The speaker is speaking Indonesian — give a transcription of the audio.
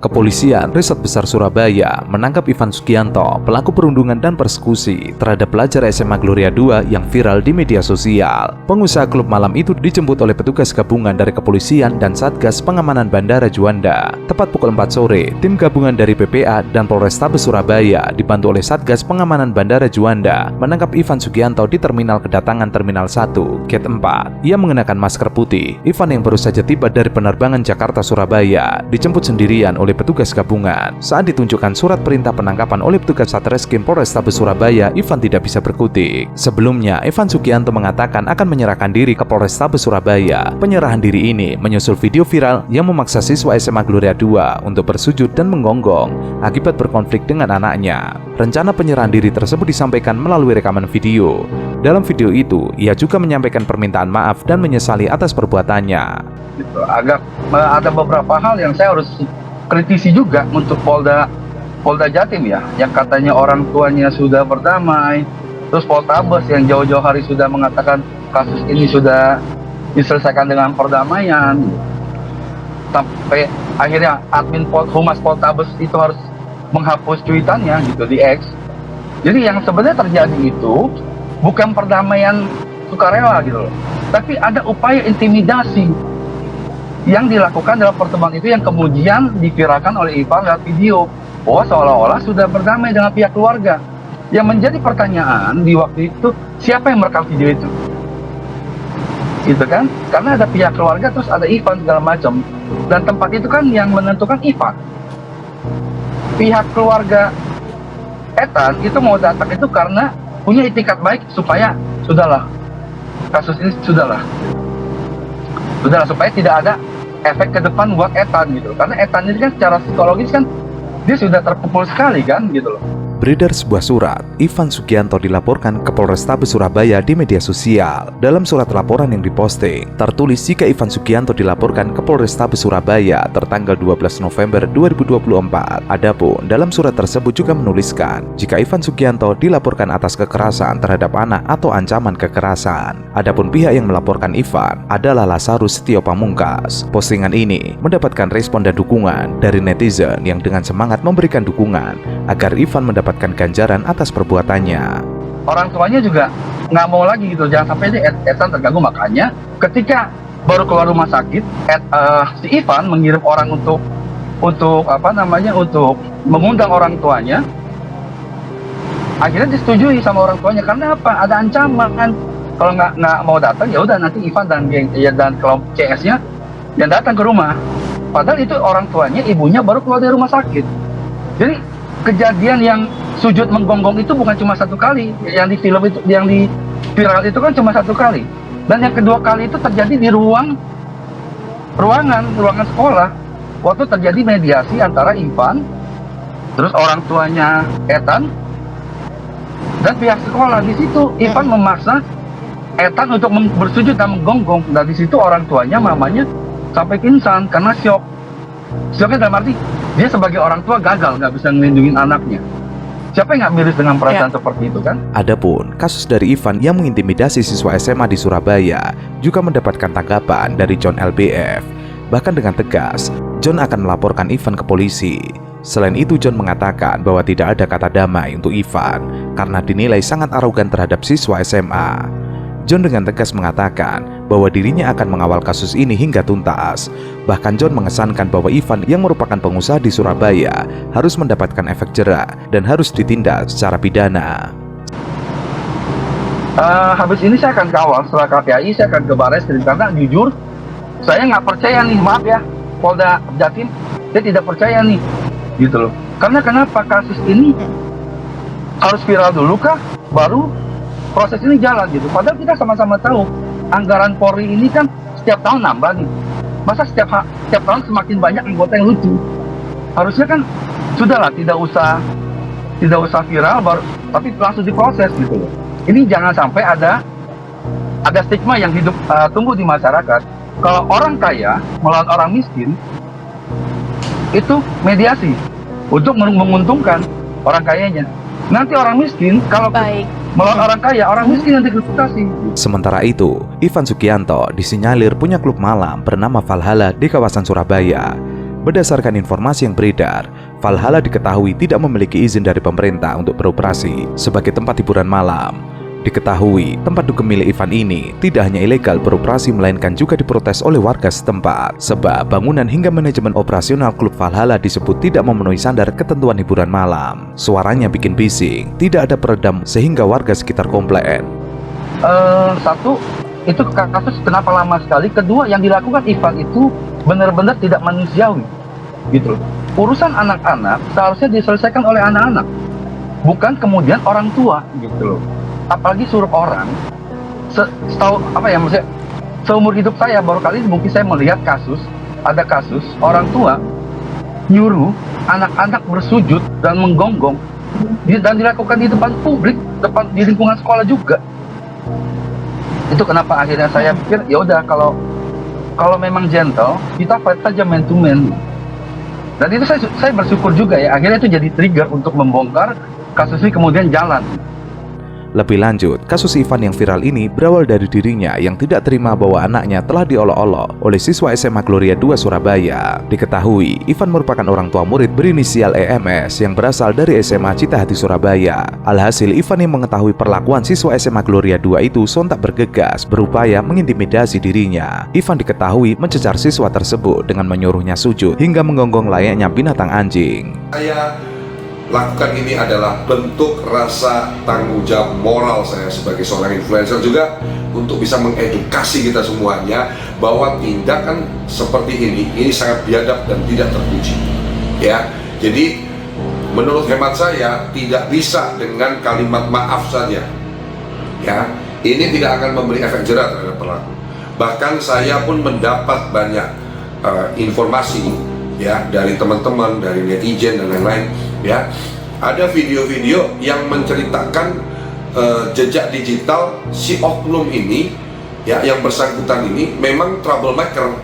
Kepolisian Resort Besar Surabaya menangkap Ivan Sugianto, pelaku perundungan dan persekusi terhadap pelajar SMA Gloria II yang viral di media sosial. Pengusaha klub malam itu dijemput oleh petugas gabungan dari kepolisian dan Satgas Pengamanan Bandara Juanda. Tepat pukul 4 sore, tim gabungan dari PPA dan Polrestabes Surabaya dibantu oleh Satgas Pengamanan Bandara Juanda menangkap Ivan Sugianto di terminal kedatangan Terminal 1, Gate 4. Ia mengenakan masker putih. Ivan yang baru saja tiba dari penerbangan Jakarta Surabaya dijemput sendirian oleh petugas gabungan. Saat ditunjukkan surat perintah penangkapan oleh petugas Satreskrim Polrestabes Surabaya, Ivan tidak bisa berkutik. Sebelumnya, Ivan Sugianto mengatakan akan menyerahkan diri ke Polrestabes Surabaya. Penyerahan diri ini menyusul video viral yang memaksa siswa SMA Gloria II untuk bersujud dan menggonggong akibat berkonflik dengan anaknya. Rencana penyerahan diri tersebut disampaikan melalui rekaman video. Dalam video itu, ia juga menyampaikan permintaan maaf dan menyesali atas perbuatannya. Agak ada beberapa hal yang saya harus kritisi juga untuk Polda Jatim ya, yang katanya orang tuanya sudah berdamai, terus Poltabes yang jauh-jauh hari sudah mengatakan kasus ini sudah diselesaikan dengan perdamaian, sampai akhirnya admin Humas Poltabes itu harus menghapus cuitannya gitu di X. Jadi yang sebenarnya terjadi itu bukan perdamaian sukarela gitu loh, tapi ada upaya intimidasi yang dilakukan dalam pertemuan itu yang kemudian diviralkan oleh Ivan lewat video bahwa seolah-olah sudah berdamai dengan pihak keluarga. Yang menjadi pertanyaan di waktu itu, siapa yang merekam video itu? Gitu kan? Karena ada pihak keluarga, terus ada Ivan segala macam, dan tempat itu kan yang menentukan Ivan. Pihak keluarga Ethan itu mau datang itu karena punya itikat baik supaya sudahlah, kasus ini sudahlah supaya tidak ada efek ke depan buat Ethan gitu. Karena Ethan ini kan secara psikologis kan dia sudah terpukul sekali kan gitu loh. Beredar sebuah surat, Ivan Sugianto dilaporkan ke Polrestabes Surabaya di media sosial. Dalam surat laporan yang diposting, tertulis jika Ivan Sugianto dilaporkan ke Polrestabes Surabaya tertanggal 12 November 2024. Adapun dalam surat tersebut juga menuliskan jika Ivan Sugianto dilaporkan atas kekerasan terhadap anak atau ancaman kekerasan. Adapun pihak yang melaporkan Ivan adalah Lazarus Setio Pamungkas. Postingan ini mendapatkan respon dan dukungan dari netizen yang dengan semangat memberikan dukungan agar Ivan mendapatkan ganjaran atas perbuatannya. Orang tuanya juga nggak mau lagi gitu, jangan sampai Ethan terganggu. Makanya ketika baru keluar rumah sakit, si Ivan mengirim orang untuk mengundang orang tuanya. Akhirnya disetujui sama orang tuanya karena apa? Ada ancaman kan, kalau nggak mau datang ya udah nanti Ivan dan kelompok CS-nya yang datang ke rumah. Padahal itu orang tuanya, ibunya baru keluar dari rumah sakit. Jadi kejadian yang sujud menggonggong itu bukan cuma satu kali, yang di film itu, yang di viral itu kan cuma satu kali, dan yang kedua kali itu terjadi di ruangan sekolah waktu terjadi mediasi antara Ivan, terus orang tuanya Ethan dan pihak sekolah. Di situ Ivan memaksa Ethan untuk bersujud dan menggonggong, dan di situ orang tuanya, mamanya sampai pingsan karena syok. Syoknya dalam arti dia sebagai orang tua gagal, nggak bisa melindungi anaknya. Siapa yang nggak miris dengan perasaan seperti itu kan? Adapun kasus dari Ivan yang mengintimidasi siswa SMA di Surabaya juga mendapatkan tanggapan dari John LBF. Bahkan dengan tegas, John akan melaporkan Ivan ke polisi. Selain itu, John mengatakan bahwa tidak ada kata damai untuk Ivan karena dinilai sangat arogan terhadap siswa SMA. John dengan tegas mengatakan bahwa dirinya akan mengawal kasus ini hingga tuntas. Bahkan John mengesankan bahwa Ivan yang merupakan pengusaha di Surabaya harus mendapatkan efek jera dan harus ditindak secara pidana. Habis ini saya akan kawal, setelah KPAI saya akan ke Barreskrim karena jujur saya nggak percaya nih, maaf ya Polda Jatim, saya tidak percaya nih gitu loh. Karena kenapa kasus ini harus viral dulu kah baru proses ini jalan gitu. Padahal kita sama-sama tahu anggaran Polri ini kan setiap tahun nambah nih. Masa setiap tahun semakin banyak anggota yang lucu? Harusnya kan sudahlah, tidak usah viral baru, tapi langsung diproses gitu loh. Ini jangan sampai ada stigma yang hidup tumbuh di masyarakat. Kalau orang kaya melawan orang miskin itu mediasi untuk menguntungkan orang kayanya. Nanti orang miskin kalau melawan orang kaya, orang miskin yang dikriminalisasi. Sementara itu, Ivan Sugianto disinyalir punya klub malam bernama Valhalla di kawasan Surabaya. Berdasarkan informasi yang beredar, Valhalla diketahui tidak memiliki izin dari pemerintah untuk beroperasi sebagai tempat hiburan malam. Diketahui, tempat dugem milik Ivan ini tidak hanya ilegal beroperasi melainkan juga diprotes oleh warga setempat. Sebab bangunan hingga manajemen operasional klub Valhalla disebut tidak memenuhi standar ketentuan hiburan malam. Suaranya bikin bising, tidak ada peredam sehingga warga sekitar komplain. Satu, itu kasus kenapa lama sekali. Kedua, yang dilakukan Ivan itu benar-benar tidak manusiawi, gitu loh. Urusan anak-anak seharusnya diselesaikan oleh anak-anak, bukan kemudian orang tua, gitu loh. Apalagi suruh orang, setahu apa ya, maksudnya seumur hidup saya baru kali mungkin saya melihat ada kasus orang tua nyuruh anak-anak bersujud dan menggonggong, dan dilakukan di depan publik, di lingkungan sekolah juga. Itu kenapa akhirnya saya pikir ya udah, kalau memang gentle kita fight saja man to man. Dan itu saya bersyukur juga ya, akhirnya itu jadi trigger untuk membongkar kasus ini kemudian jalan. Lebih lanjut, kasus Ivan yang viral ini berawal dari dirinya yang tidak terima bahwa anaknya telah diolok-olok oleh siswa SMA Gloria 2 Surabaya. Diketahui, Ivan merupakan orang tua murid berinisial EMS yang berasal dari SMA Citahati Surabaya. Alhasil, Ivan yang mengetahui perlakuan siswa SMA Gloria 2 itu sontak bergegas berupaya mengintimidasi dirinya. Ivan diketahui mencecar siswa tersebut dengan menyuruhnya sujud hingga menggonggong layaknya binatang anjing. Saya lakukan ini adalah bentuk rasa tanggung jawab moral saya sebagai seorang influencer juga untuk bisa mengedukasi kita semuanya bahwa tindakan seperti ini sangat biadab dan tidak terpuji. Ya, jadi menurut hemat saya tidak bisa dengan kalimat maaf saja. Ya, ini tidak akan memberi efek jerah terhadap pelaku. Bahkan saya pun mendapat banyak informasi ya dari teman-teman, dari netizen dan lain-lain. Ya, ada video-video yang menceritakan jejak digital si oknum ini, ya, yang bersangkutan ini memang troublemaker.